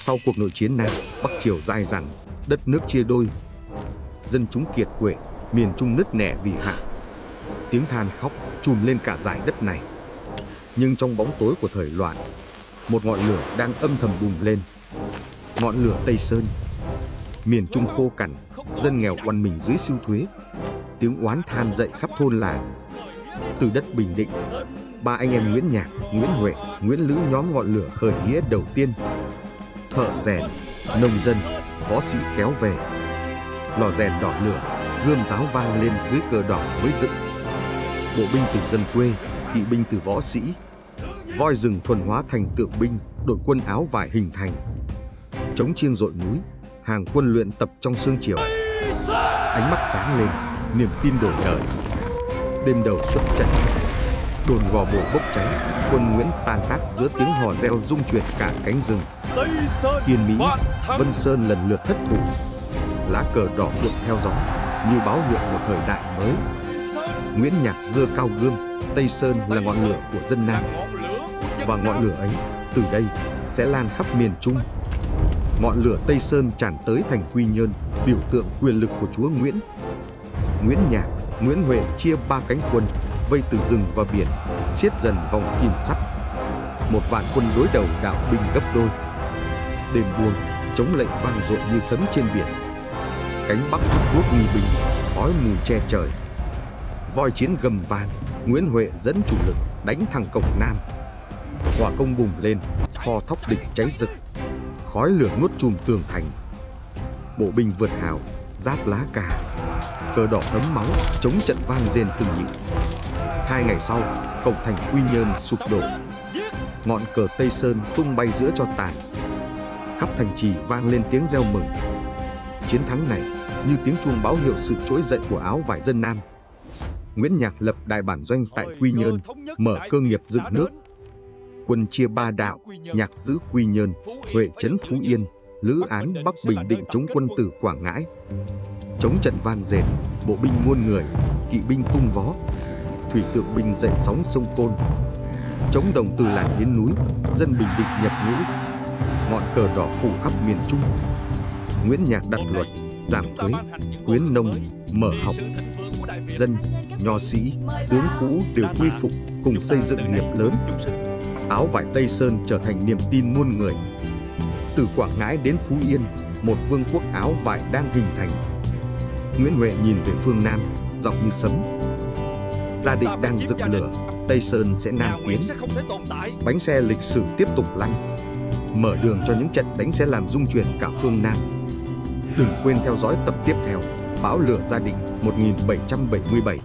Sau cuộc nội chiến Nam Bắc Triều dai dẳng, đất nước chia đôi, dân chúng kiệt quệ, miền Trung nứt nẻ vì hạn. Tiếng than khóc trùm lên cả dải đất này. Nhưng trong bóng tối của thời loạn, một ngọn lửa đang âm thầm bùng lên. Ngọn lửa Tây Sơn. Miền Trung khô cằn, dân nghèo oằn mình dưới siêu thuế. Tiếng oán than dậy khắp thôn làng. Từ đất Bình Định, ba anh em Nguyễn Nhạc, Nguyễn Huệ, Nguyễn Lữ nhóm ngọn lửa khởi nghĩa đầu tiên. Thợ rèn, nông dân, võ sĩ kéo về. Lò rèn đỏ lửa, gươm giáo vang lên dưới cờ đỏ với dựng. Bộ binh từ dân quê, kỵ binh từ võ sĩ. Voi rừng thuần hóa thành tượng binh, đội quân áo vải hình thành. Trống chiêng dội núi, hàng quân luyện tập trong sương chiều. Ánh mắt sáng lên, niềm tin đổi đời. Đêm đầu xuất trận, đồn Gò Bồ bốc cháy, quân Nguyễn tan tác giữa tiếng hò reo rung chuyển cả cánh rừng. Yên Mỹ, Vân Sơn lần lượt thất thủ. Lá cờ đỏ cuộn theo gió, như báo hiệu một thời đại mới. Nguyễn Nhạc giơ cao gươm, Tây Sơn là ngọn lửa của dân Nam. Và ngọn lửa ấy, từ đây, sẽ lan khắp miền Trung. Ngọn lửa Tây Sơn tràn tới thành Quy Nhơn, biểu tượng quyền lực của chúa Nguyễn. Nguyễn Nhạc, Nguyễn Huệ chia ba cánh quân, vây từ rừng và biển, siết dần vòng kìm sắt. Một vạn quân đối đầu đạo binh gấp đôi. Đêm buông, chống lệnh vang dội như sấm trên biển. Cánh Bắc quốc nghi binh, khói mù che trời. Voi chiến gầm vang, Nguyễn Huệ dẫn chủ lực đánh thẳng cổng Nam. Hỏa công bùng lên, kho thóc địch cháy rực. Khói lửa nuốt chùm tường thành. Bộ binh vượt hào, giáp lá cà. Cờ đỏ thấm máu, chống trận vang rền từng nhịp. 2 ngày sau, cổng thành Quy Nhơn sụp đổ. Ngọn cờ Tây Sơn tung bay giữa tro tàn. Khắp thành trì vang lên tiếng reo mừng. Chiến thắng này như tiếng chuông báo hiệu sự trỗi dậy của áo vải dân Nam. Nguyễn Nhạc lập đại bản doanh tại Quy Nhơn, mở cơ nghiệp dựng nước. Quân chia ba đạo, Nhạc giữ Quy Nhơn, Huệ trấn Phú Yên, Lữ án Bắc Bình Định chống quân từ Quảng Ngãi. Chống trận vang rền, bộ binh muôn người, kỵ binh tung vó, thủy tượng binh dậy sóng sông Côn. Chống đồng từ làng đến núi, dân Bình Định nhập ngũ. Ngọn cờ đỏ phủ khắp miền Trung. Nguyễn Nhạc đặt luật, giảm thuế, khuyến nông, mở học. Dân, nho sĩ, tướng cũ đều quy phục, cùng xây dựng nghiệp lớn. Áo vải Tây Sơn trở thành niềm tin muôn người. Từ Quảng Ngãi đến Phú Yên, một vương quốc áo vải đang hình thành. Nguyễn Huệ nhìn về phương Nam, giọng như sấm. Gia Định đang rực lửa, Tây Sơn sẽ nam tiến. Bánh xe lịch sử tiếp tục lăn, mở đường cho những trận đánh sẽ làm rung chuyển cả phương Nam. Đừng quên theo dõi tập tiếp theo, Bão lửa Gia Định 1777.